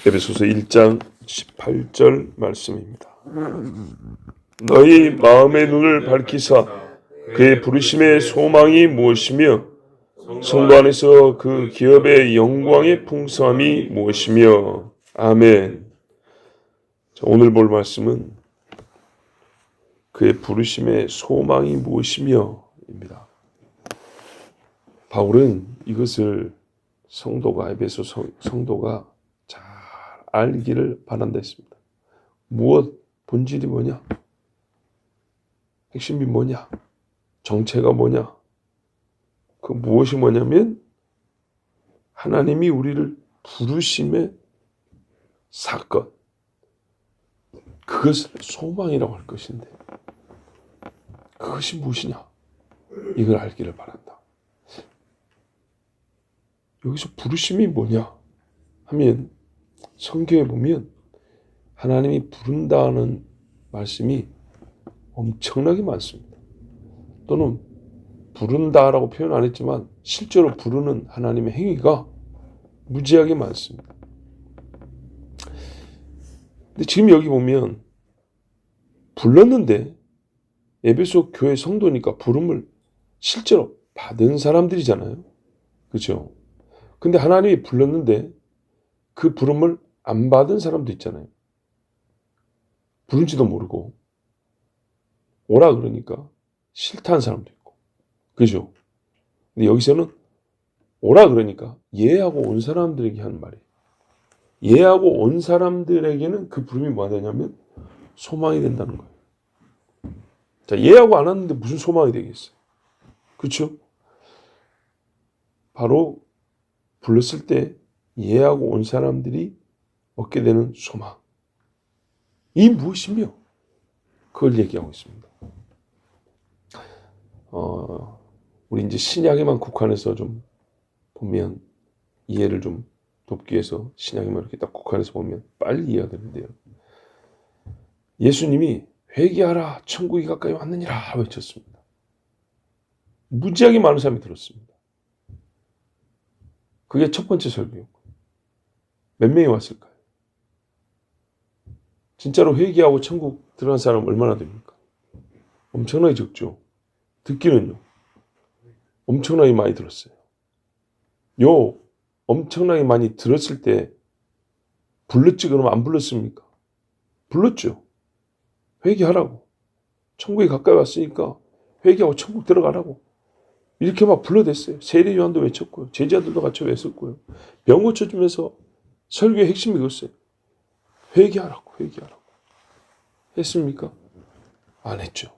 에베소서 1장 18절 말씀입니다. 너희 마음의 눈을 밝히사 그의 부르심의 소망이 무엇이며 성도 안에서 그 기업의 영광의 풍성함이 무엇이며. 아멘. 자, 오늘 볼 말씀은 그의 부르심의 소망이 무엇이며 입니다. 바울은 이것을 에베소 성도가 잘 알기를 바란다 했습니다. 무엇, 본질이 뭐냐? 핵심이 뭐냐? 정체가 뭐냐? 그 무엇이 뭐냐면 하나님이 우리를 부르심의 사건, 그것을 소망이라고 할 것인데 그것이 무엇이냐? 이걸 알기를 바란다. 여기서 부르심이 뭐냐 하면 성경에 보면 하나님이 부른다는 말씀이 엄청나게 많습니다. 또는 부른다라고 표현 안 했지만 실제로 부르는 하나님의 행위가 무지하게 많습니다. 근데 지금 여기 보면 불렀는데 에베소 교회 성도니까 부름을 실제로 받은 사람들이잖아요. 그렇죠? 근데 하나님이 불렀는데 그 부름을 안 받은 사람도 있잖아요. 부른지도 모르고 오라 그러니까 싫다는 사람도 있고. 그죠? 근데 여기서는 오라 그러니까 예하고 온 사람들에게 하는 말이에요. 예하고 온 사람들에게는 그 부름이 뭐가 되냐면 소망이 된다는 거예요. 자, 예하고 안 왔는데 무슨 소망이 되겠어요? 그렇죠? 바로 불렀을 때 예하고 온 사람들이 얻게 되는 소망. 이 무엇이며? 그걸 얘기하고 있습니다. 우리 이제 신약에만 국한해서 좀 보면 이해를 좀 돕기 위해서 신약에만 이렇게 딱 국한해서 보면 빨리 이해가 되는데요. 예수님이 회개하라, 천국이 가까이 왔느니라 외쳤습니다. 무지하게 많은 사람이 들었습니다. 그게 첫 번째 설교였고 몇 명이 왔을까요? 진짜로 회개하고 천국 들어간 사람 얼마나 됩니까? 엄청나게 적죠. 듣기는요. 엄청나게 많이 들었어요. 엄청나게 많이 들었을 때 불렀지 그러면 안 불렀습니까? 불렀죠. 회개하라고. 천국이 가까이 왔으니까 회개하고 천국 들어가라고. 이렇게 막 불러댔어요. 세례 요한도 외쳤고요. 제자들도 같이 외쳤고요. 병 고쳐주면서 설교의 핵심이 그거였어요. 회개하라고. 했습니까? 안 했죠.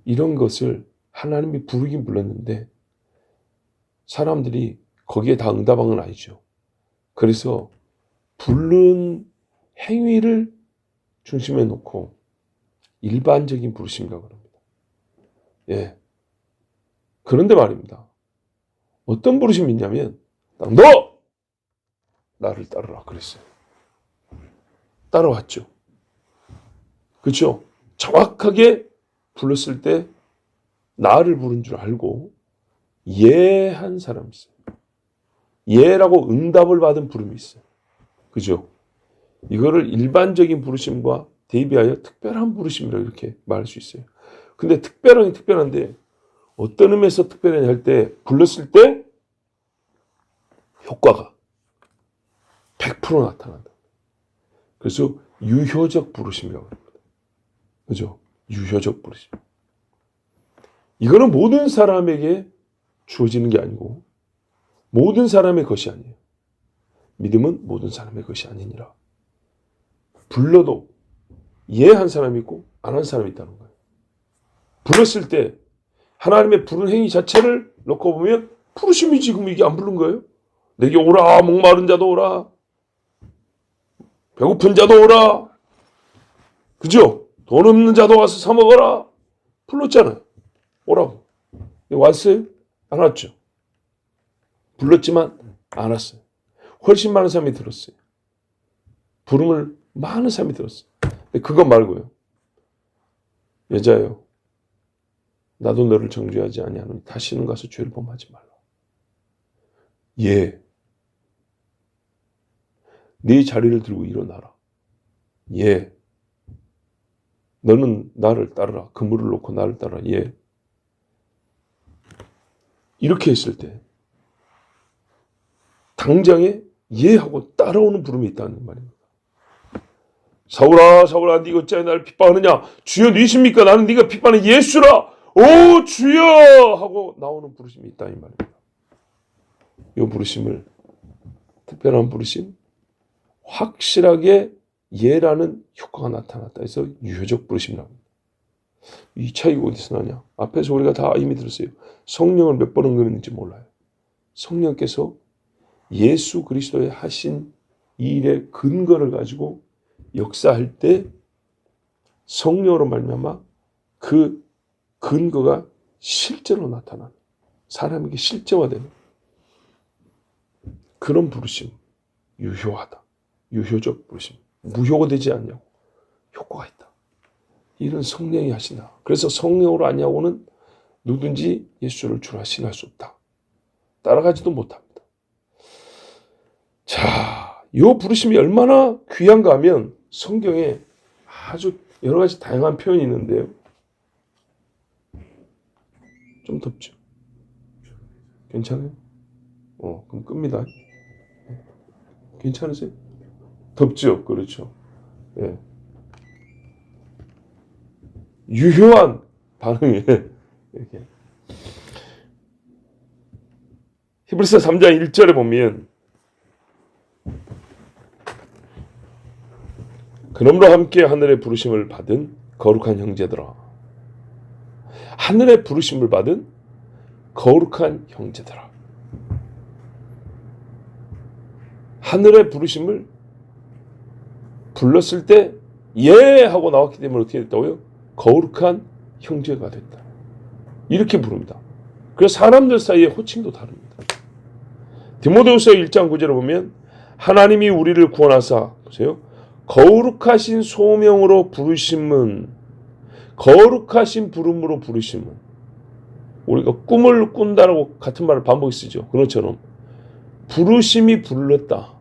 이런 것을 하나님이 부르긴 불렀는데 사람들이 거기에 다 응답한 건 아니죠. 그래서 부른 행위를 중심에 놓고 일반적인 부르심이라고 합니다. 예. 그런데 말입니다. 어떤 부르심이 있냐면 너! 나를 따르라 그랬어요. 따라왔죠. 그렇죠? 정확하게 불렀을 때 나를 부른 줄 알고 예한 사람이 있어요. 예라고 응답을 받은 부름이 있어요. 그죠? 이거를 일반적인 부르심과 대비하여 특별한 부르심이라고 이렇게 말할 수 있어요. 근데 특별한데 어떤 의미에서 특별하냐 할 때 불렀을 때 효과가 100% 나타난다. 그래서 유효적 부르심이라고 합니다. 그죠? 유효적 부르심. 이거는 모든 사람에게 주어지는 게 아니고 모든 사람의 것이 아니에요. 믿음은 모든 사람의 것이 아니니라. 불러도 예한 사람이 있고 안 한 사람이 있다는 거예요. 불렀을 때 하나님의 부른 행위 자체를 놓고 보면 부르심이 지금 이게 안 부른 거예요. 내게 오라, 목마른 자도 오라, 배고픈 자도 오라, 그죠? 돈 없는 자도 와서 사 먹어라. 불렀잖아요. 오라고. 왔어요? 안 왔죠. 불렀지만 안 왔어요. 훨씬 많은 사람이 들었어요. 부름을 많은 사람이 들었어요. 근데 그거 말고요. 여자요. 나도 너를 정죄하지 아니하노니 다시는 가서 죄를 범하지 말라. 예. 네 자리를 들고 일어나라. 예. 너는 나를 따르라. 그물을 놓고 나를 따르라. 예. 이렇게 했을 때 당장에 예 하고 따라오는 부름이 있다는 말입니다. 사울아 사울아 네가 어찌하여 나를 핍박하느냐. 주여 누이십니까? 나는 네가 핍박하는 예수라. 오 주여 하고 나오는 부르심이 있다 이 말입니다. 이 부르심을 특별한 부르심, 확실하게 예라는 효과가 나타났다 해서 유효적 부르심이라고 합니다. 이 차이가 어디서 나냐? 앞에서 우리가 다 이미 들었어요. 성령을 몇 번 언급했는지 몰라요. 성령께서 예수 그리스도의 하신 이 일의 근거를 가지고 역사할 때 성령으로 말미암아 그 근거가 실제로 나타나는, 사람에게 실제화되는 그런 부르심, 유효하다. 유효적 부르심. 무효가 되지 않냐고. 효과가 있다. 이런 성령이 하시나. 그래서 성령으로 아니하고는 누구든지 예수를 주라 신할 수 없다. 따라가지도 못합니다. 자, 이 부르심이 얼마나 귀한가 하면 성경에 아주 여러 가지 다양한 표현이 있는데요. 좀 덥죠? 괜찮아요? 그럼 끕니다. 괜찮으세요? 덥죠? 그렇죠. 예. 유효한 반응이 이렇게. 히브리서 3장 1절에 보면 그러므로 함께 하늘의 부르심을 받은 거룩한 형제들아. 하늘의 부르심을 받은 거룩한 형제들아. 하늘의 부르심을 불렀을 때 예 하고 나왔기 때문에 어떻게 됐다고요? 거룩한 형제가 됐다. 이렇게 부릅니다. 그래서 사람들 사이의 호칭도 다릅니다. 디모데후서 1장 9절에 보면 하나님이 우리를 구원하사 보세요. 거룩하신 소명으로 부르심은, 거룩하신 부름으로 부르심은, 우리가 꿈을 꾼다라고 같은 말을 반복해 쓰죠. 그것처럼 부르심이 불렀다.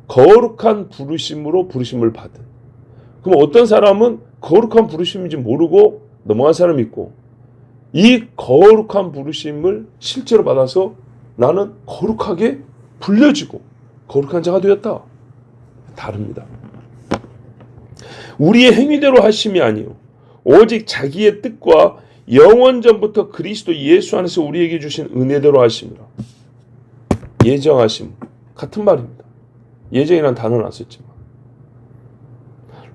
거룩한 부르심으로 부르심을 받은. 그럼 어떤 사람은 거룩한 부르심인지 모르고 넘어간 사람이 있고, 이 거룩한 부르심을 실제로 받아서 나는 거룩하게 불려지고 거룩한 자가 되었다. 다릅니다. 우리의 행위대로 하심이 아니요 오직 자기의 뜻과 영원전부터 그리스도 예수 안에서 우리에게 주신 은혜대로 하심이라. 예정하심 같은 말입니다. 예정이라는 단어는 안 썼지만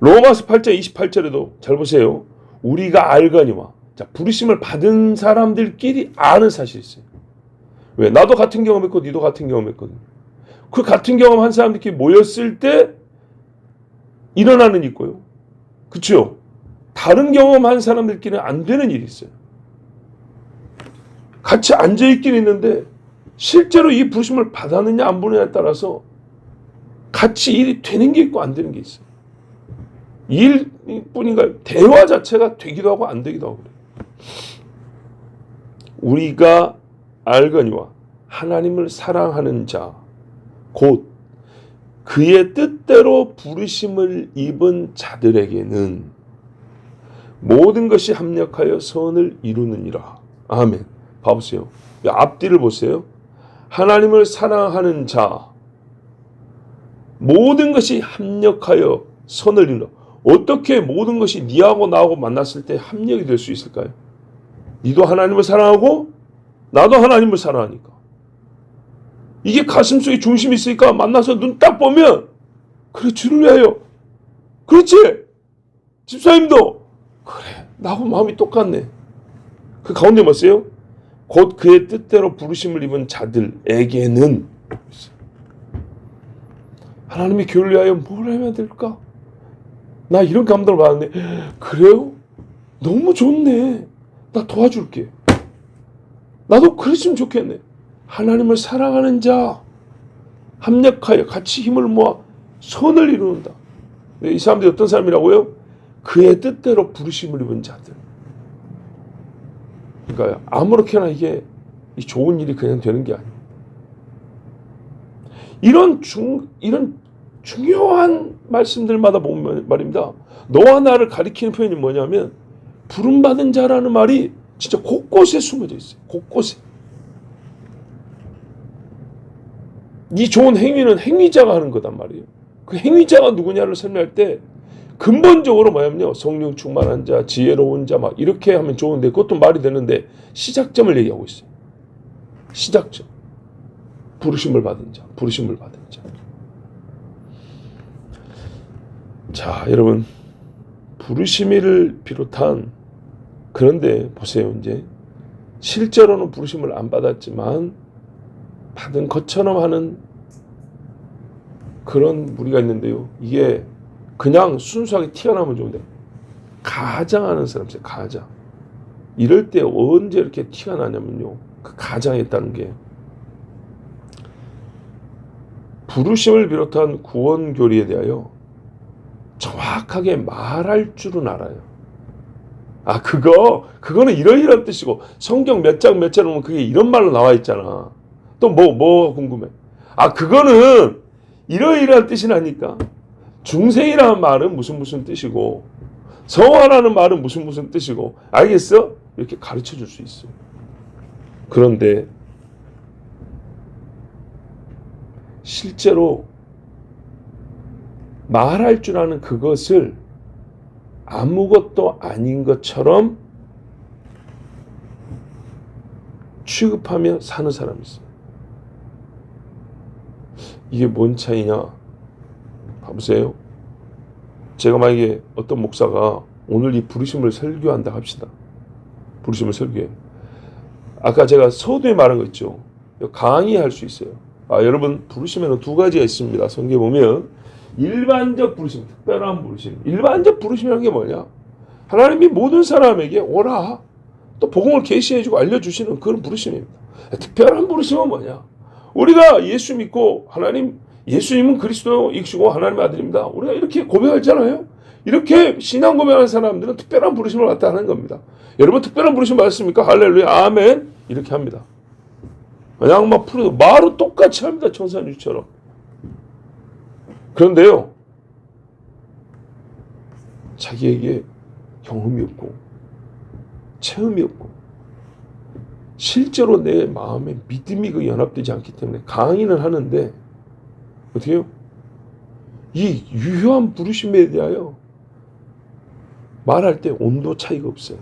로마서 8장 28절에도 잘 보세요. 우리가 알거니와. 자, 부르심을 받은 사람들끼리 아는 사실이 있어요. 왜? 나도 같은 경험했고 니도 같은 경험했거든. 그 같은 경험한 사람들끼리 모였을 때 일어나는 일이 있고요. 그렇죠? 다른 경험한 사람들끼리는 안 되는 일이 있어요. 같이 앉아있긴 있는데 실제로 이 부르심을 받았느냐 안 받느냐에 따라서 같이 일이 되는 게 있고 안 되는 게 있어요. 일뿐인가요? 대화 자체가 되기도 하고 안 되기도 하고 그래요. 우리가 알거니와 하나님을 사랑하는 자 곧 그의 뜻대로 부르심을 입은 자들에게는 모든 것이 합력하여 선을 이루느니라. 아멘. 봐보세요. 앞뒤를 보세요. 하나님을 사랑하는 자 모든 것이 합력하여 선을 이루라. 어떻게 모든 것이 니하고 나하고 만났을 때 합력이 될 수 있을까요? 니도 하나님을 사랑하고 나도 하나님을 사랑하니까. 이게 가슴속에 중심이 있으니까 만나서 눈 딱 보면 그래 주를 위하여. 그렇지. 집사님도 그래 나하고 마음이 똑같네. 그 가운데 뭐였어요? 곧 그의 뜻대로 부르심을 입은 자들에게는 하나님이 교회를 위하여 뭘 하면 될까? 나 이런 감동을 받았네. 그래요? 너무 좋네. 나 도와줄게. 나도 그랬으면 좋겠네. 하나님을 사랑하는 자 합력하여 같이 힘을 모아 선을 이루는다. 이 사람들이 어떤 사람이라고요? 그의 뜻대로 부르심을 입은 자들. 그러니까 아무렇게나 이게 좋은 일이 그냥 되는 게 아니에요. 이런 중요한 말씀들마다 보면 말입니다. 너와 나를 가리키는 표현이 뭐냐면 부름받은 자라는 말이 진짜 곳곳에 숨어져 있어요. 곳곳에. 이 좋은 행위는 행위자가 하는 거단 말이에요. 그 행위자가 누구냐를 설명할 때 근본적으로 뭐냐면요. 성령 충만한 자, 지혜로운 자 막 이렇게 하면 좋은데 그것도 말이 되는데 시작점을 얘기하고 있어요. 시작점. 부르심을 받은 자, 부르심을 받은 자. 자, 여러분 부르심을 비롯한 그런데 보세요. 이제 실제로는 부르심을 안 받았지만 받은 것처럼 하는 그런 무리가 있는데요. 이게 그냥 순수하게 티가 나면 좋은데 가장하는 사람 있어요. 가장. 이럴 때 언제 이렇게 티가 나냐면요. 그 가장했다는 게 부르심을 비롯한 구원 교리에 대하여 정확하게 말할 줄은 알아요. 아, 그거는 이러이러한 뜻이고 성경 몇 장 몇 장 보면 그게 이런 말로 나와 있잖아. 또 뭐 궁금해. 아, 그거는 이러이러한 뜻이 나니까 중생이라는 말은 무슨 뜻이고 성화라는 말은 무슨 뜻이고 알겠어? 이렇게 가르쳐 줄 수 있어요. 그런데 실제로 말할 줄 아는 그것을 아무것도 아닌 것처럼 취급하며 사는 사람이 있어요. 이게 뭔 차이냐? 봐보세요. 제가 만약에 어떤 목사가 오늘 이 부르심을 설교한다 합시다. 부르심을 설교해요. 아까 제가 서두에 말한 거 있죠. 강의할 수 있어요. 아, 여러분 부르심에는 두 가지가 있습니다. 성경에 보면 일반적 부르심, 특별한 부르심. 일반적 부르심이라는 게 뭐냐? 하나님이 모든 사람에게 오라. 또 복음을 계시해주고 알려주시는 그런 부르심입니다. 특별한 부르심은 뭐냐? 우리가 예수 믿고 하나님, 예수님은 그리스도이시고 하나님의 아들입니다. 우리가 이렇게 고백하잖아요. 이렇게 신앙 고백하는 사람들은 특별한 부르심을 나타내는 겁니다. 여러분 특별한 부르심 받았습니까? 할렐루야, 아멘. 이렇게 합니다. 그냥 막 풀어도 말은 똑같이 합니다. 천사님처럼. 그런데요, 자기에게 경험이 없고 체험이 없고 실제로 내 마음에 믿음이 연합되지 않기 때문에 강의는 하는데 어떻게 해요? 이 유효한 부르심에 대하여 말할 때 온도 차이가 없어요.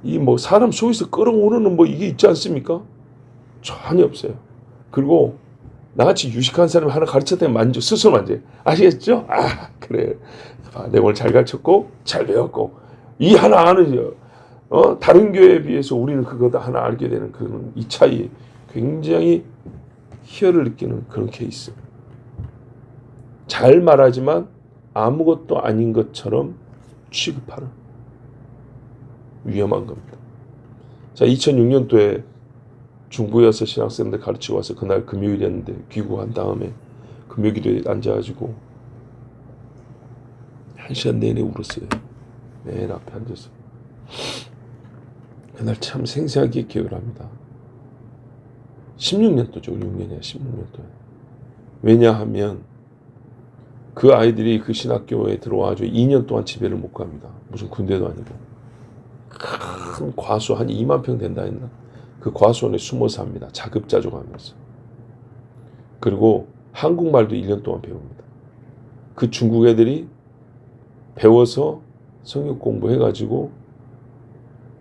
이 사람 속에서 끌어오르는 이게 있지 않습니까? 전혀 없어요. 그리고 나같이 유식한 사람이 하나 가르쳤더니 스스로 만져. 아시겠죠? 아, 그래. 내가 오늘 잘 가르쳤고, 잘 배웠고, 이 하나 아는, 다른 교회에 비해서 우리는 그거 하나 알게 되는 그런 이 차이 굉장히 희열을 느끼는 그런 케이스. 잘 말하지만 아무것도 아닌 것처럼 취급하는 위험한 겁니다. 자, 2006년도에 중부에 와서 신학생들 가르치고 와서 그날 금요일이었는데 귀국한 다음에 금요기도에 앉아가지고 1시간 내내 울었어요. 맨 앞에 앉아서. 그날 참 생생하게 기억을 합니다. 16년도죠. 6년이야. 16년도에. 왜냐하면 그 아이들이 그 신학교에 들어와가지고 2년 동안 집에를 못 갑니다. 무슨 군대도 아니고. 큰 과수 한 2만 평 된다 했나? 그 과수원에 숨어서 합니다. 자급자족하면서. 그리고 한국말도 1년 동안 배웁니다. 그 중국 애들이 배워서 성역 공부해가지고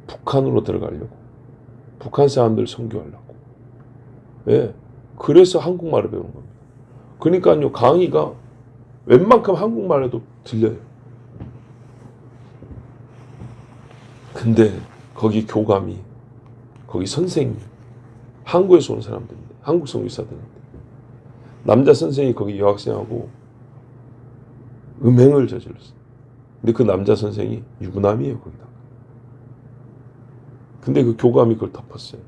북한으로 들어가려고. 북한 사람들 선교하려고. 예. 그래서 한국말을 배우는 겁니다. 그러니까요, 강의가 웬만큼 한국말 해도 들려요. 근데 거기 교감이, 거기 선생님, 한국에서 온 사람들인데, 한국 선교사들인데, 남자 선생이 거기 여학생하고 음행을 저질렀어요. 근데 그 남자 선생이 유부남이에요, 거기다. 근데 그 교감이 그걸 덮었어요.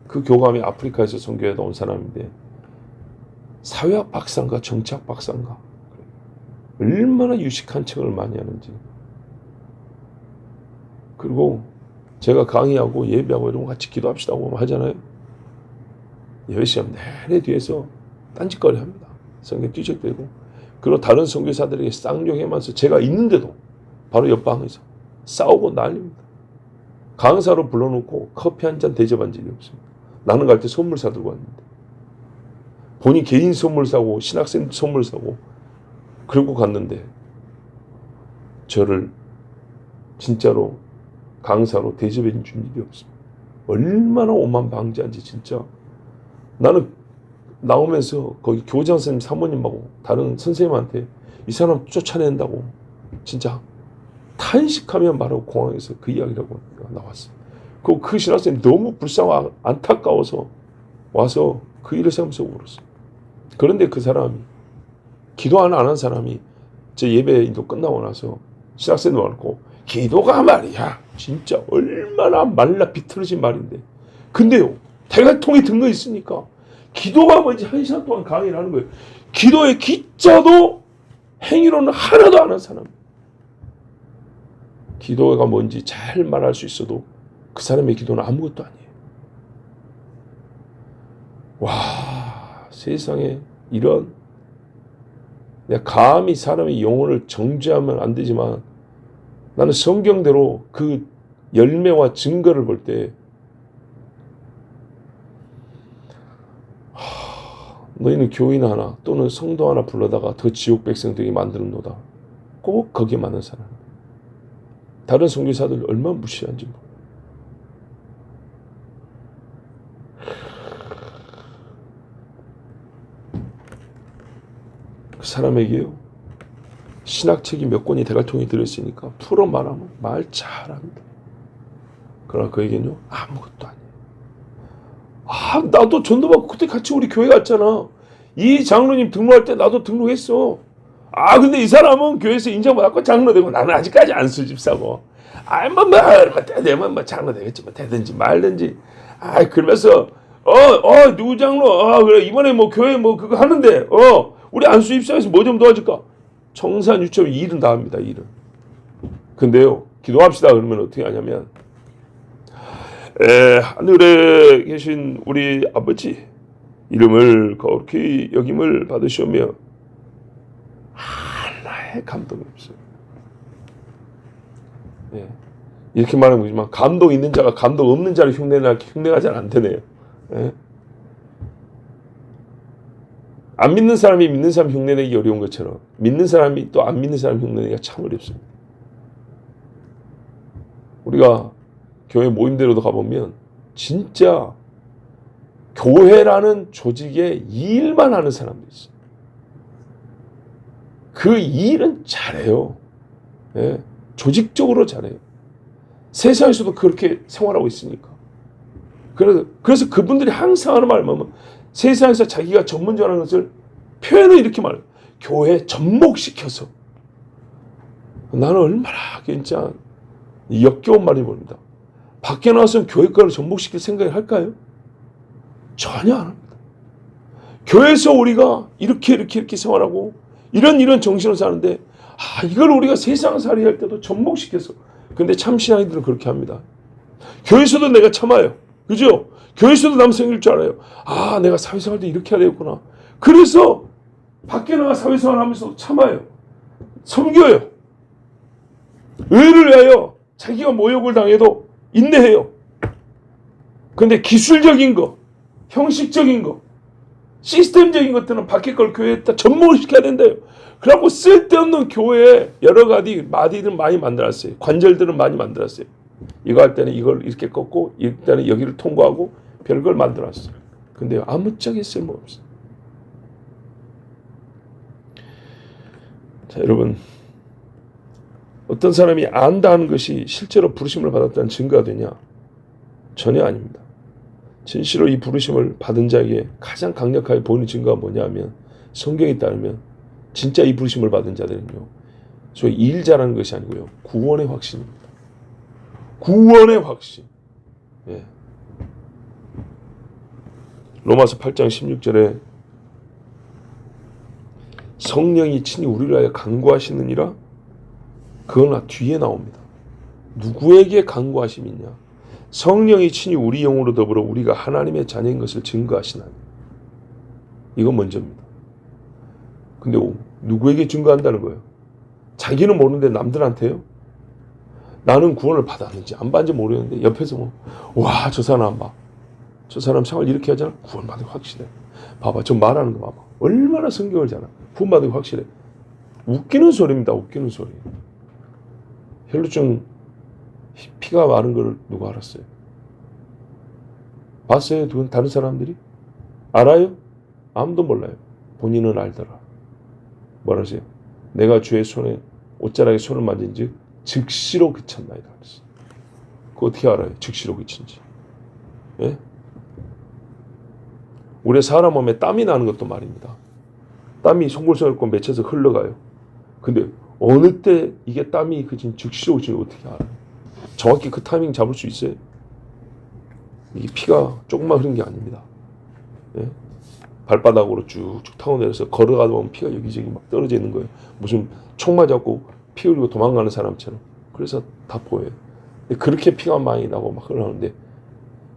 그 교감이 아프리카에서 선교에다 온 사람인데, 사회학 박사인가 정치학 박사인가, 얼마나 유식한 책을 많이 하는지. 그리고 제가 강의하고 예배하고 이런 거 같이 기도합시다 하고 하잖아요. 예배 시간 내내 뒤에서 딴짓거리 합니다. 성경 뒤적대고, 그리고 다른 선교사들에게 쌍욕하면서 제가 있는데도 바로 옆방에서 싸우고 난립니다. 강사로 불러놓고 커피 한 잔 대접한 적이 없습니다. 나는 갈 때 선물 사들고 왔는데, 본인 개인 선물 사고 신학생 선물 사고 그러고 갔는데 저를 진짜로 강사로 대접해 준 일이 없습니다. 얼마나 오만방자한지. 진짜 나는 나오면서 거기 교장 선생님 사모님하고 다른 선생님한테 이 사람 쫓아낸다고 진짜 탄식하며 말하고 공항에서 그 이야기를 하고 나왔어요. 그 신학생이 너무 불쌍하고 안타까워서 와서 그 일을 생각하면서 울었어요. 그런데 그 사람이, 기도 안 한 사람이 제 예배 인도 끝나고 나서 신학생들 와놓고, 기도가 말이야 진짜 얼마나 말라 비틀어진 말인데, 근데요 대갈통에 든 거 있으니까 기도가 뭔지 1시간 동안 강의를 하는 거예요. 기도의 기자도 행위로는 하나도 안 한 사람. 기도가 뭔지 잘 말할 수 있어도 그 사람의 기도는 아무것도 아니에요. 와, 세상에 이런, 내가 감히 사람의 영혼을 정죄하면 안 되지만 나는 성경대로 그 열매와 증거를 볼 때, 너희는 교인 하나 또는 성도 하나 불러다가 더 지옥 백성 되게 만드는도다. 꼭 거기에 맞는 사람. 다른 선교사들 얼마나 무시한지 몰라. 그 사람에게요 신학책이 몇 권이 대갈통에 들어있으니까 풀어 말하면 말 잘합니다. 그러나 그에게는요 아무것도 아니에요. 나도 전도받고 그때 같이 우리 교회 갔잖아. 이 장로님 등록할 때 나도 등록했어. 근데 이 사람은 교회에서 인정받았고 장로되고 나는 아직까지 안 수집사고. 때 되면 장로 되겠지. 되든지 말든지. 그러면서 누구 장로? 그래 이번에 교회 그거 하는데 우리 안수 입사해서 뭐 좀 도와줄까? 청산 유치원 일은 다 합니다. 일은. 근데요 기도합시다 그러면 어떻게 하냐면, 하늘에 계신 우리 아버지 이름을 거룩히 여김을 받으시오며, 하나의 감동이 없어요. 이렇게 말하면 그렇지만 감동 있는 자가 감동 없는 자를 흉내가 잘 안 되네요. 안 믿는 사람이 믿는 사람 흉내내기 어려운 것처럼 믿는 사람이 또 안 믿는 사람 흉내내기가 참 어렵습니다. 우리가 교회 모임대로도 가보면 진짜 교회라는 조직에 일만 하는 사람도 있어요. 그 일은 잘해요. 조직적으로 잘해요. 세상에서도 그렇게 생활하고 있으니까. 그래서 그분들이 항상 하는 말이 뭐냐면, 세상에서 자기가 전문적인 것을 표현을 이렇게 말해요. 교회 접목시켜서. 나는 얼마나 진짜 역겨운 말이 봅니다. 밖에 나와서는 교회 거를 접목시킬 생각을 할까요? 전혀 안 합니다. 교회에서 우리가 이렇게 생활하고 이런 정신을 사는데, 이걸 우리가 세상살이 할 때도 접목시켜서. 근데 참 신앙인들은 그렇게 합니다. 교회에서도 내가 참아요. 그죠? 교회에서도 남 생길 줄 알아요. 내가 사회생활 때 이렇게 해야 되겠구나. 그래서 밖에 나가 사회생활 하면서 참아요. 섬겨요. 의를 위하여 자기가 모욕을 당해도 인내해요. 근데 기술적인 거, 형식적인 거, 시스템적인 것들은 밖에 걸 교회에다 접목을 시켜야 된다요. 그래갖고 쓸데없는 교회에 여러 가지 마디들 많이 만들었어요. 관절들은 많이 만들었어요. 이거 할 때는 이걸 이렇게 꺾고, 일단은 여기를 통과하고 별걸 만들었어요. 근데 아무짝에 쓸모없어요. 자, 여러분, 어떤 사람이 안다는 것이 실제로 부르심을 받았다는 증거가 되냐? 전혀 아닙니다. 진실로 이 부르심을 받은 자에게 가장 강력하게 보이는 증거가 뭐냐면, 성경에 따르면 진짜 이 부르심을 받은 자들은요, 소위 일 잘하는 것이 아니고요, 구원의 확신입니다. 구원의 확신. 로마서 8장 16절에 성령이 친히 우리를 하여 간구하시느니라, 그건 뒤에 나옵니다. 누구에게 간구하심이 있냐? 성령이 친히 우리 영으로 더불어 우리가 하나님의 자녀인 것을 증거하시나니. 이건 먼저입니다. 근데 누구에게 증거한다는 거예요? 자기는 모르는데 남들한테요? 나는 구원을 받았는지 안 받는지 모르겠는데 옆에서 와, 저 사람 봐. 저 사람 생활 이렇게 하잖아. 구원받은 게 확실해. 봐봐. 저 말하는 거 봐봐. 얼마나 성경을 잘 알아. 구원받은 게 확실해. 웃기는 소리입니다. 웃기는 소리. 혈루증 피가 마른 걸 누가 알았어요? 봤어요? 다른 사람들이? 알아요? 아무도 몰라요. 본인은 알더라. 뭐라 하세요? 내가 주의 손에 옷자락에 손을 만진 즉 즉시로 그쳤나이다. 그거 어떻게 알아요? 즉시로 그친지. 예? 우리 사람 몸에 땀이 나는 것도 말입니다. 땀이 송골송골 맺혀서 흘러가요. 근데 어느 때 이게 땀이 그친 즉시로 그친지 어떻게 알아요? 정확히 그 타이밍 잡을 수 있어요? 이게 피가 조금만 흐른 게 아닙니다. 예? 발바닥으로 쭉쭉 타고 내려서 걸어가다 보면 피가 여기저기 막 떨어져 있는 거예요. 무슨 총 맞았고 피 흘리고 도망가는 사람처럼. 그래서 다 보여요. 그렇게 피가 많이 나고 막 흘러가는데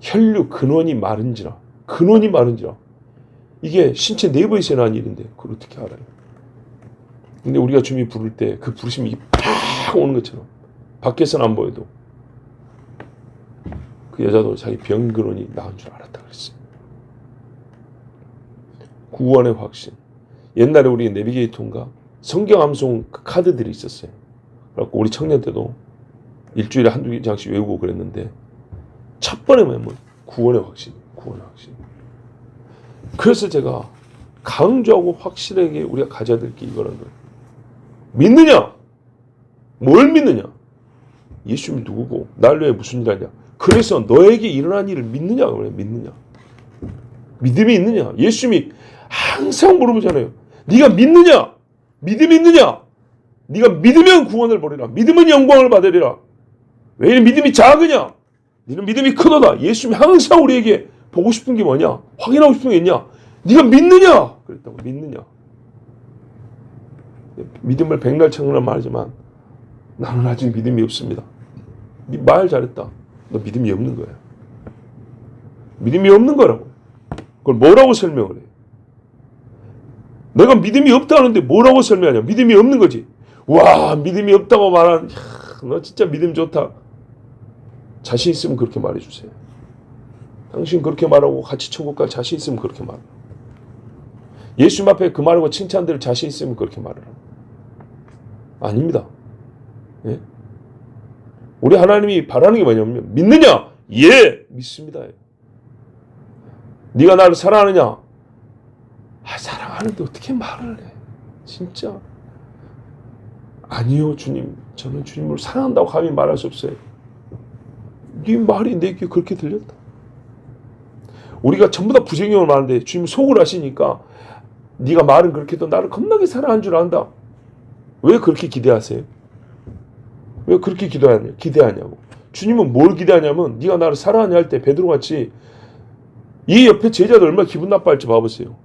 혈류 근원이 마른지라 이게 신체 내부에 일어난 일인데 그걸 어떻게 알아요? 근데 우리가 주님 부를 때 그 부르심이 이게 팍 오는 것처럼 밖에서는 안 보여도 그 여자도 자기 병 근원이 나은 줄 알았다 그랬어요. 구원의 확신. 옛날에 우리 내비게이터인가 성경 암송 카드들이 있었어요. 그래갖고 우리 청년 때도 일주일에 한두 장씩 외우고 그랬는데 첫 번에 뭐냐면 구원의 확신. 그래서 제가 강조하고 확실하게 우리가 가져야 될 게 이거라는 거예요. 믿느냐? 뭘 믿느냐? 예수님이 누구고 날 위해 무슨 일 하냐? 그래서 너에게 일어난 일을 믿느냐? 그래, 믿느냐? 믿음이 있느냐? 예수님이 항상 물어보잖아요. 네가 믿느냐? 믿음이 있느냐? 네가 믿으면 구원을 보리라. 믿으면 영광을 받으리라. 왜 이렇게 믿음이 작으냐? 너는 믿음이 크도다. 예수님이 항상 우리에게 보고 싶은 게 뭐냐? 확인하고 싶은 게 있냐? 네가 믿느냐? 그랬다고. 믿느냐? 믿음을 백날 청년을 말하지만 나는 아직 믿음이 없습니다. 말 잘했다. 너 믿음이 없는 거야. 믿음이 없는 거라고. 그걸 뭐라고 설명을 해? 내가 믿음이 없다는데 뭐라고 설명하냐? 믿음이 없는 거지. 와, 믿음이 없다고 말하는, 너 진짜 믿음 좋다. 자신 있으면 그렇게 말해주세요. 당신 그렇게 말하고 같이 천국 갈 자신 있으면 그렇게 말해. 예수님 앞에 그 말하고 칭찬들 자신 있으면 그렇게 말해라. 아닙니다. 예? 우리 하나님이 바라는 게 뭐냐면 믿느냐? 예, 믿습니다. 네가 나를 사랑하느냐? 사랑하는데 어떻게 말을 해? 진짜. 아니요, 주님. 저는 주님을 사랑한다고 감히 말할 수 없어요. 네 말이 내게 그렇게 들렸다. 우리가 전부 다 부정형을 말하는데 주님 속을 아시니까 네가 말은 그렇게 해도 나를 겁나게 사랑한 줄 안다. 왜 그렇게 기대하세요? 왜 그렇게 기대하냐고. 주님은 뭘 기대하냐면 네가 나를 사랑하냐 할 때 베드로같이 이 옆에 제자들 얼마나 기분 나빠할지 봐보세요.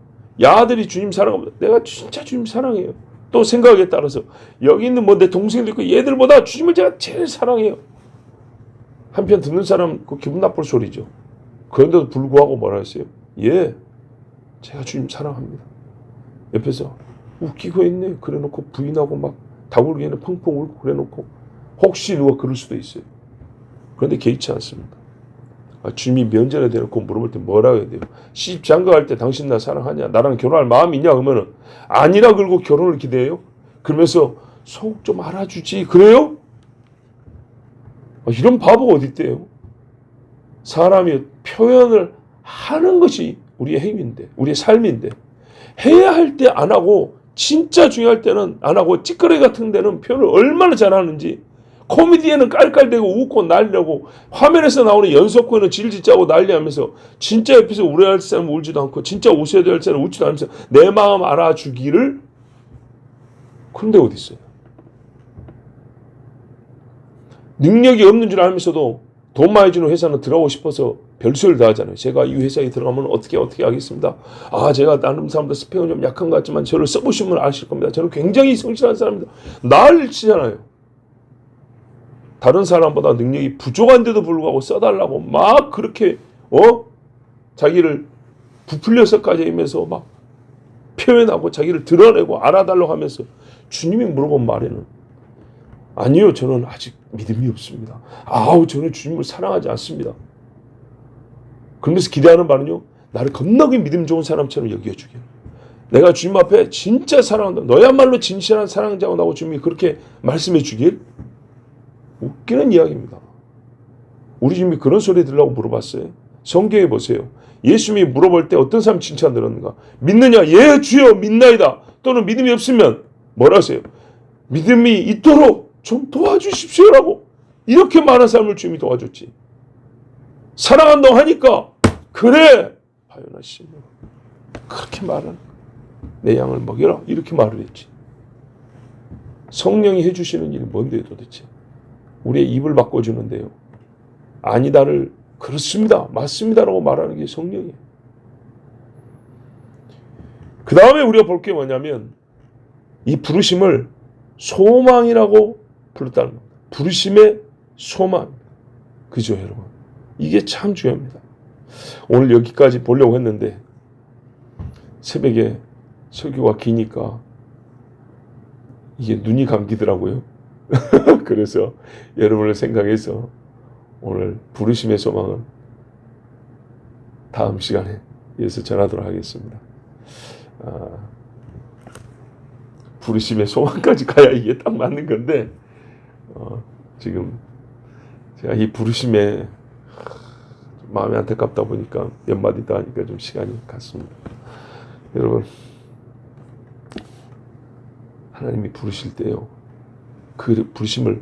야들이 주님 사랑합니다. 내가 진짜 주님 사랑해요. 또 생각에 따라서 여기 있는 뭐 내 동생도 있고 얘들보다 주님을 제가 제일 사랑해요. 한편 듣는 사람 그 기분 나쁠 소리죠. 그런데도 불구하고 뭐라 했어요? 예, 제가 주님 사랑합니다. 옆에서 웃기고 있네. 그래놓고 부인하고 막 다굴기에는 펑펑 울고 그래놓고 혹시 누가 그럴 수도 있어요. 그런데 개의치 않습니다. 주님이 면전에 대놓고 물어볼 때 뭐라고 해야 돼요? 시집 장가갈 때 당신 나 사랑하냐? 나랑 결혼할 마음이 있냐? 그러면은 아니라 그러고 결혼을 기대해요? 그러면서 속 좀 알아주지. 그래요? 이런 바보가 어디 있대요? 사람이 표현을 하는 것이 우리의 행위인데, 우리의 삶인데 해야 할 때 안 하고 진짜 중요할 때는 안 하고 찌끄레기 같은 데는 표현을 얼마나 잘하는지. 코미디에는 깔깔대고 웃고 난리나고 화면에서 나오는 연속구에는 질질짜고 난리하면서 진짜 옆에서 울어야 할 사람은 울지도 않고 진짜 웃어야 될 사람은 웃지도 않으면서 내 마음 알아주기를. 그런데 어디 있어요? 능력이 없는 줄 알면서도 돈 많이 주는 회사는 들어가고 싶어서 별수를 다 하잖아요. 제가 이 회사에 들어가면 어떻게 하겠습니다. 제가 다른 사람들 스펙은 좀 약한 것 같지만 저를 써보시면 아실 겁니다. 저는 굉장히 성실한 사람입니다. 난리를 치잖아요. 다른 사람보다 능력이 부족한데도 불구하고 써달라고 막 그렇게 자기를 부풀려서까지 하면서 막 표현하고 자기를 드러내고 알아달라고 하면서 주님이 물어본 말에는 아니요, 저는 아직 믿음이 없습니다. 아우, 저는 주님을 사랑하지 않습니다. 그러면서 기대하는 바는요, 나를 겁나게 믿음 좋은 사람처럼 여겨주길. 내가 주님 앞에 진짜 사랑한다. 너야말로 진실한 사랑자고 나고 주님이 그렇게 말씀해 주길. 웃기는 이야기입니다. 우리 주님이 그런 소리 들으려고 물어봤어요. 성경에 보세요. 예수님이 물어볼 때 어떤 사람 칭찬 들었는가? 믿느냐? 예, 주여 믿나이다. 또는 믿음이 없으면 뭐라 하세요? 믿음이 있도록 좀 도와주십시오라고. 이렇게 많은 사람을 주님이 도와줬지. 사랑한다고 하니까 그래 바요나 씨 그렇게 말하는 내 양을 먹여라 이렇게 말을 했지. 성령이 해주시는 일이 뭔데요 도대체? 우리의 입을 바꿔주는데요. 아니다를 그렇습니다 맞습니다라고 말하는 게 성령이에요. 그 다음에 우리가 볼 게 뭐냐면 이 부르심을 소망이라고 부르다는 겁니다. 부르심의 소망. 그죠 여러분? 이게 참 중요합니다. 오늘 여기까지 보려고 했는데 새벽에 설교가 기니까 이게 눈이 감기더라고요. 그래서 여러분을 생각해서 오늘 부르심의 소망은 다음 시간에 이어서 전하도록 하겠습니다. 부르심의 소망까지 가야 이게 딱 맞는 건데 지금 제가 이 부르심에 마음이 안타깝다 보니까 몇 마디 더 하니까 좀 시간이 갔습니다. 여러분 하나님이 부르실 때요 그 부르심을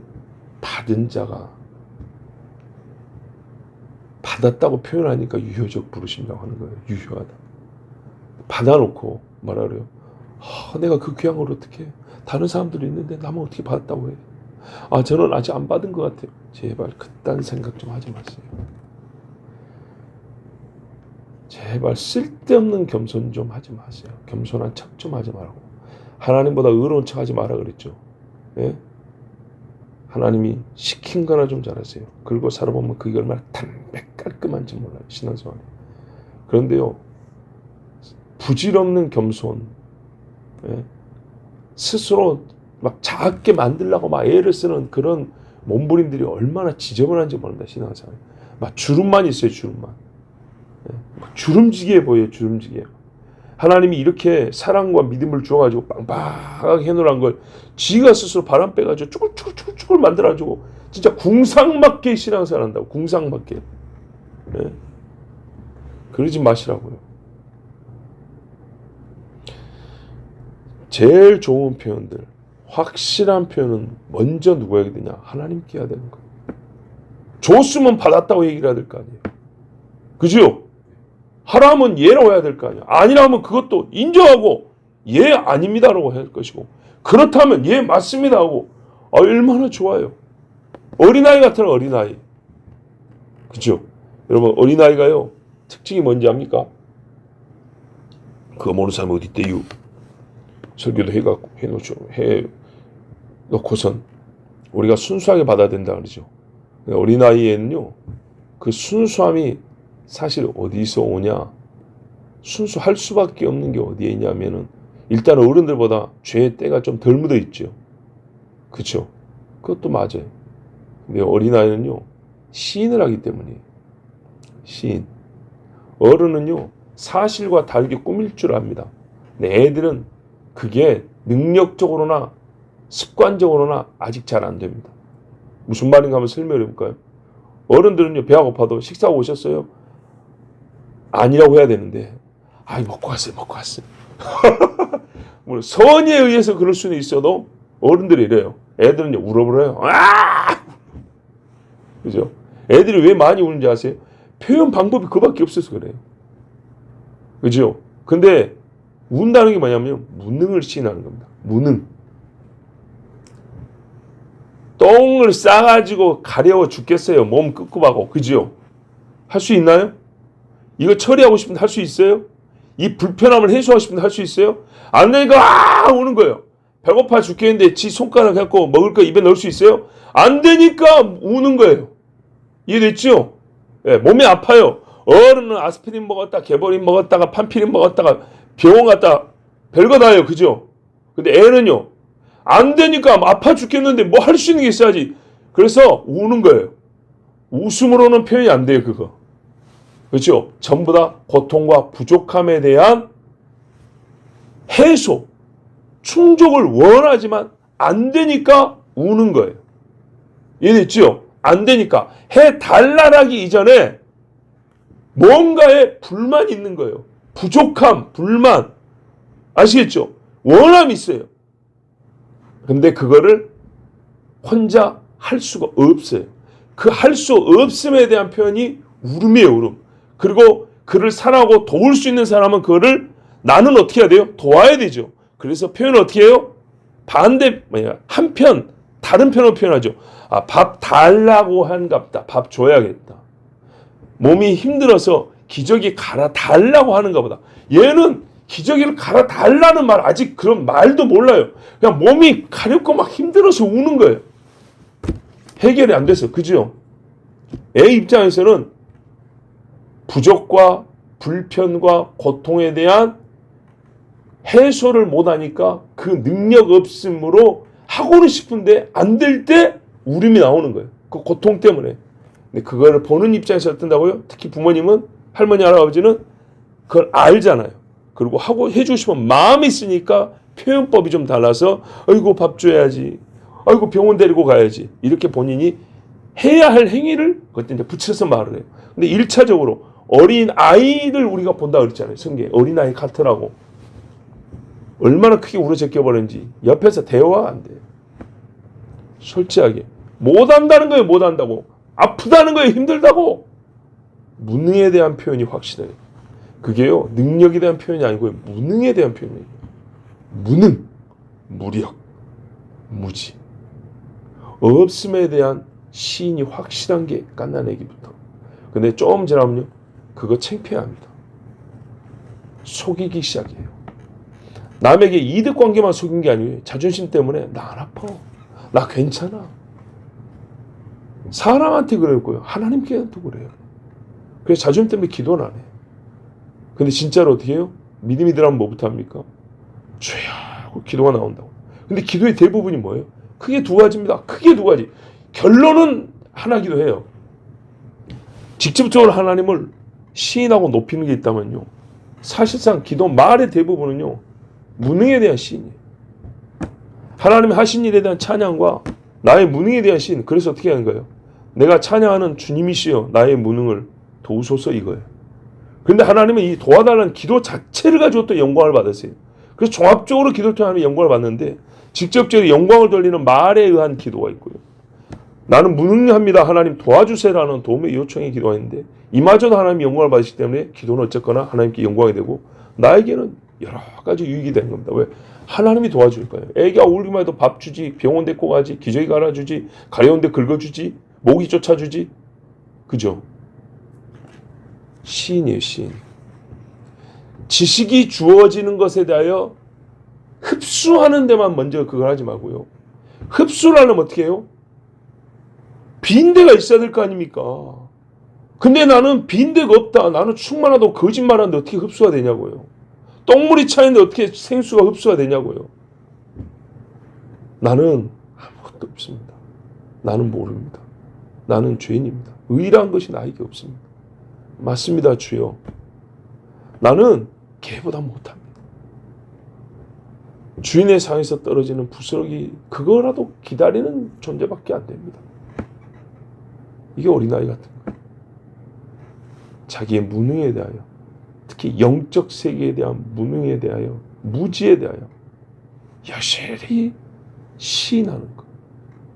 받은 자가 받았다고 표현하니까 유효적 부르심이라고 하는 거예요. 유효하다. 받아놓고 뭐라 그래요? 내가 그 귀한 걸 어떻게 해? 다른 사람들이 있는데 나만 어떻게 받았다고 해? 저는 아직 안 받은 것 같아요. 제발 그딴 생각 좀 하지 마세요. 제발 쓸데없는 겸손 좀 하지 마세요. 겸손한 척 좀 하지 말고 하나님보다 의로운 척 하지 마라 그랬죠. 예? 하나님이 시킨 거나 좀 잘하세요. 그리고 살아보면 그게 얼마나 담백 깔끔한지 몰라요. 신앙생활에. 그런데요. 부질없는 겸손 예? 스스로 막 작게 만들려고 막 애를 쓰는 그런 몸부림들이 얼마나 지저분한지 모릅니다. 신앙생활에. 막 주름만 있어요. 주름만. 주름지게 보여요. 주름지게. 하나님이 이렇게 사랑과 믿음을 주어가지고 빵빵하게 해놓으란 걸 지가 스스로 바람 빼가지고 쭈글쭈글 만들어가지고 진짜 궁상맞게 신앙생활 한다고. 궁상맞게. 네? 그러지 마시라고요. 제일 좋은 표현들, 확실한 표현은 먼저 누구에게 되냐? 하나님께 해야 되는 거예요. 줬으면 받았다고 얘기를 해야 될 거 아니에요. 그죠? 하라면 예라고 해야 될 거 아니야. 아니라면 그것도 인정하고 예 아닙니다라고 해야 할 것이고 그렇다면 예 맞습니다 하고 얼마나 좋아요. 어린아이 같은 어린아이. 그죠? 여러분 어린아이가요. 특징이 뭔지 압니까? 그거 모르는 사람이 어디 있대요. 설교도 해놓고선 우리가 순수하게 받아야 된다 그러죠. 어린아이에는요. 그 순수함이 사실 어디서 오냐? 순수할 수밖에 없는 게 어디에 있냐면은 일단 어른들보다 죄의 때가 좀 덜 묻어 있죠. 그렇죠? 그것도 맞아요. 근데 어린아이는요. 시인을 하기 때문이에요. 시인. 어른은요. 사실과 다르게 꾸밀 줄 압니다. 근데 애들은 그게 능력적으로나 습관적으로나 아직 잘 안 됩니다. 무슨 말인가 한번 설명해 볼까요? 어른들은요. 배가 고파도 식사하고 오셨어요? 아니라고 해야 되는데 먹고 왔어요. 물론 선의에 의해서 그럴 수는 있어도 어른들이 이래요. 애들은요 울어버려요. 그죠? 애들이 왜 많이 우는지 아세요? 표현 방법이 그밖에 없어서 그래요. 그죠? 근데 운다는 게 뭐냐면 무능을 시인하는 겁니다. 무능. 똥을 싸가지고 가려워 죽겠어요. 몸 끄급하고. 그죠? 할 수 있나요? 이거 처리하고 싶은데 할 수 있어요? 이 불편함을 해소하고 싶은데 할 수 있어요? 안 되니까 우는 거예요. 배고파 죽겠는데 지 손가락 갖고 먹을 거 입에 넣을 수 있어요? 안 되니까 우는 거예요. 이해됐죠? 네, 몸이 아파요. 어른은 아스피린 먹었다, 개버린 먹었다가 판피린 먹었다가 병원 갔다 별거 다예요. 그죠? 근데 애는요. 안 되니까 아파 죽겠는데 뭐 할 수 있는 게 있어야지. 그래서 우는 거예요. 웃음으로는 표현이 안 돼요. 그거. 그렇죠? 전부 다 고통과 부족함에 대한 해소, 충족을 원하지만 안 되니까 우는 거예요. 이해됐죠? 안 되니까. 해달라라기 이전에 뭔가에 불만이 있는 거예요. 부족함, 불만. 아시겠죠? 원함이 있어요. 근데 그거를 혼자 할 수가 없어요. 그 할 수 없음에 대한 표현이 울음이에요, 울음. 그리고 그를 사랑하고 도울 수 있는 사람은 그거를 나는 어떻게 해야 돼요? 도와야 되죠. 그래서 표현을 어떻게 해요? 반대, 한편, 다른 편으로 표현하죠. 아, 밥 달라고 한갑다. 밥 줘야겠다. 몸이 힘들어서 기저귀 갈아달라고 하는가 보다. 얘는 기저귀를 갈아달라는 말, 아직 그런 말도 몰라요. 그냥 몸이 가렵고 막 힘들어서 우는 거예요. 해결이 안 돼서. 그죠? 애 입장에서는 부족과 불편과 고통에 대한 해소를 못하니까 그 능력 없음으로 하고는 싶은데 안 될 때 울음이 나오는 거예요. 그 고통 때문에. 근데 그거를 보는 입장에서 어떤다고요? 특히 부모님은, 할머니, 할아버지는 그걸 알잖아요. 그리고 하고 해주고 싶으면 마음이 있으니까 표현법이 좀 달라서 아이고 밥 줘야지, 아이고 병원 데리고 가야지, 이렇게 본인이 해야 할 행위를 그때 이제 붙여서 말을 해요. 근데 1차적으로 어린 아이를 우리가 본다 그랬잖아요. 성경에 어린아이 같으라고. 얼마나 크게 울어제껴 버렸는지 옆에서 대화가 안 돼요. 솔직하게 못한다는 거예요. 못한다고. 아프다는 거예요. 힘들다고. 무능에 대한 표현이 확실해요. 그게요, 능력에 대한 표현이 아니고 무능에 대한 표현이에요. 무능, 무력, 무지. 없음에 대한 시인이 확실한 게 갓난아기부터. 근데 조금 지나면요, 그거 창피합니다. 속이기 시작해요. 남에게 이득관계만 속인 게 아니에요. 자존심 때문에 나 안 아파, 나 괜찮아. 사람한테 그랬고요, 하나님께도 그래요. 그래서 자존심 때문에 기도는 안 해요. 근데 진짜로 어떻게 해요? 믿음이 들어가면 뭐부터 합니까? 주야 하고 기도가 나온다고. 근데 기도의 대부분이 뭐예요? 크게 두 가지입니다. 크게 두 가지. 결론은 하나기도 해요. 직접적으로 하나님을 시인하고 높이는 게 있다면요, 사실상 기도 말의 대부분은요, 무능에 대한 시인이에요. 하나님이 하신 일에 대한 찬양과 나의 무능에 대한 시인. 그래서 어떻게 하는 거예요? 내가 찬양하는 주님이시여 나의 무능을 도우소서, 이거예요. 그런데 하나님은 이 도와달라는 기도 자체를 가지고 또 영광을 받으세요. 그래서 종합적으로 기도를 통해 하나님의 영광을 받는데, 직접적으로 영광을 돌리는 말에 의한 기도가 있고요. 나는 무능합니다, 하나님 도와주세요라는 도움의 요청의 기도가 있는데, 이마저도 하나님이 영광을 받으시기 때문에 기도는 어쨌거나 하나님께 영광이 되고 나에게는 여러 가지 유익이 되는 겁니다. 왜? 하나님이 도와줄 거예요. 애기가 울기만 해도 밥 주지, 병원 데리고 가지, 기저귀 갈아주지, 가려운 데 긁어주지, 모기 쫓아주지. 그죠? 시인이에요, 시인. 지식이 주어지는 것에 대하여 흡수하는 데만 먼저 그걸 하지 말고요. 흡수를 하려면 어떻게 해요? 빈대가 있어야 될 거 아닙니까? 근데 나는 빈대가 없다, 나는 충만하다고 거짓말하는데 어떻게 흡수가 되냐고요. 똥물이 차있는데 어떻게 생수가 흡수가 되냐고요. 나는 아무것도 없습니다. 나는 모릅니다. 나는 죄인입니다. 의라는 것이 나에게 없습니다. 맞습니다, 주여. 나는 개보다 못합니다. 주인의 상에서 떨어지는 부스러기 그거라도 기다리는 존재밖에 안 됩니다. 이게 어린아이 같은 거예요. 자기의 무능에 대하여, 특히 영적 세계에 대한 무능에 대하여, 무지에 대하여 여실히 시인하는 것.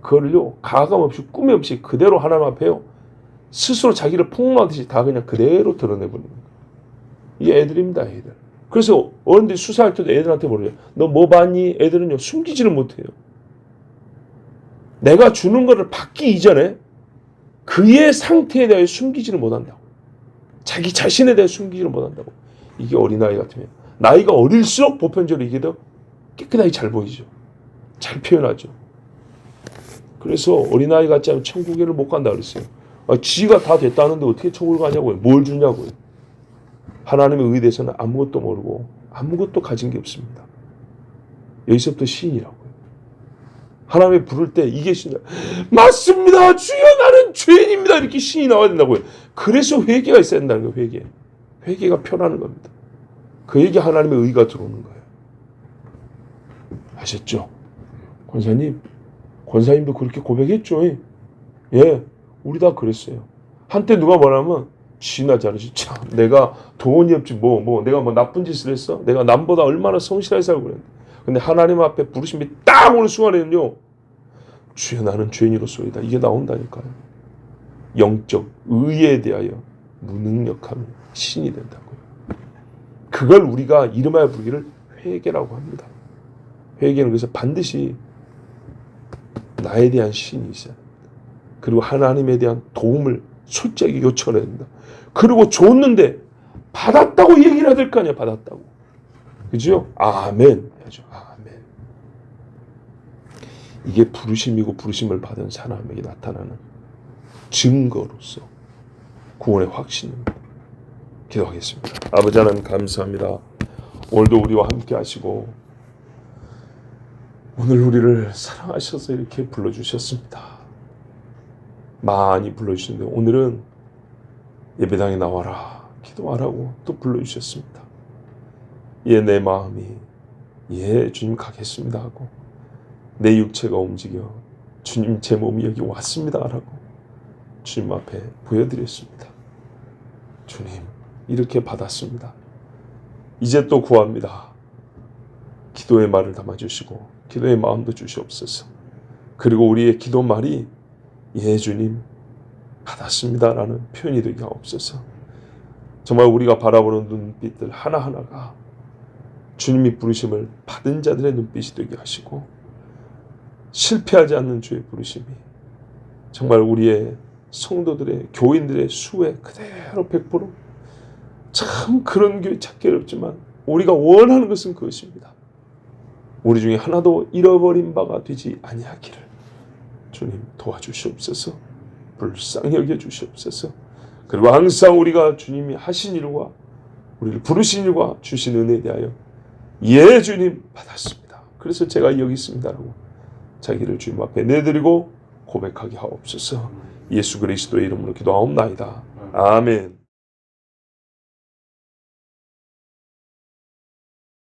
그걸요, 가감 없이 꿈이 없이 그대로 하나님 앞에요, 스스로 자기를 폭로하듯이 다 그냥 그대로 드러내버리는 거예요. 이게 애들입니다, 애들. 그래서 어른들이 수사할 때도 애들한테 물어요. 너 뭐 봤니? 애들은요, 숨기지를 못해요. 내가 주는 거를 받기 이전에 그의 상태에 대해 숨기지를 못한다고. 자기 자신에 대해 숨기지를 못한다고. 이게 어린아이 같으면, 나이가 어릴수록 보편적으로 이게 더 깨끗하게 잘 보이죠. 잘 표현하죠. 그래서 어린아이 같지 않으면 천국에를 못 간다 그랬어요. 지가 다 됐다는데 어떻게 천국을 가냐고요. 뭘 주냐고요. 하나님의 의에 대해서는 아무것도 모르고 아무것도 가진 게 없습니다. 여기서부터 시인이라고요. 하나님의 부를 때 이게 시인. 맞습니다. 주여 나는 죄인입니다. 이렇게 시인이 나와야 된다고요. 그래서 회개가 있어야 된다는 거예요. 회개. 회개가 편하는 겁니다. 그에게 하나님의 의가 들어오는 거예요. 아셨죠? 권사님도 그렇게 고백했죠. 예, 우리 다 그랬어요. 한때 누가 말하면 지나 잘하지. 참, 내가 돈이 없지 내가 나쁜 짓을 했어? 내가 남보다 얼마나 성실하게 살고 그랬는데. 근데 하나님 앞에 부르심이 딱 오는 순간에는요, 주여 나는 죄인으로소이다. 이게 나온다니까요. 영적 의에 대하여 무능력함이 신이 된다고요. 그걸 우리가 이름하여 부르기를 회개라고 합니다. 회개는 그래서 반드시 나에 대한 신이 있어야 됩니다. 그리고 하나님에 대한 도움을 솔직하게 요청해야 됩니다. 그리고 줬는데 받았다고 얘기를 해야 될 거 아니야. 받았다고. 그죠? 아멘. 해야죠. 아멘. 이게 부르심이고 부르심을 받은 사람에게 나타나는 증거로서 구원의 확신입니다. 기도하겠습니다. 아버지 하나님 감사합니다. 오늘도 우리와 함께 하시고 오늘 우리를 사랑하셔서 이렇게 불러주셨습니다. 많이 불러주셨는데 오늘은 예배당에 나와라 기도하라고 또 불러주셨습니다. 예, 내 마음이 예 주님 가겠습니다 하고 내 육체가 움직여 주님 제 몸이 여기 왔습니다 라고 주님 앞에 보여드렸습니다. 주님 이렇게 받았습니다. 이제 또 구합니다. 기도의 말을 담아주시고 기도의 마음도 주시옵소서. 그리고 우리의 기도 말이 예 주님 받았습니다 라는 표현이 되게 하옵소서. 정말 우리가 바라보는 눈빛들 하나하나가 주님이 부르심을 받은 자들의 눈빛이 되게 하시고 실패하지 않는 주의 부르심이 정말 우리의 성도들의 교인들의 수에 그대로 100% 참 그런 교회 찾기 어렵지만 우리가 원하는 것은 그것입니다. 우리 중에 하나도 잃어버린 바가 되지 아니하기를 주님 도와주시옵소서. 불쌍히 여겨주시옵소서. 그리고 항상 우리가 주님이 하신 일과 우리를 부르신 일과 주신 은혜에 대하여 예 주님 받았습니다. 그래서 제가 여기 있습니다라고 자기를 주님 앞에 내드리고 고백하게 하옵소서. 예수 그리스도의 이름으로 기도하옵나이다. 아멘.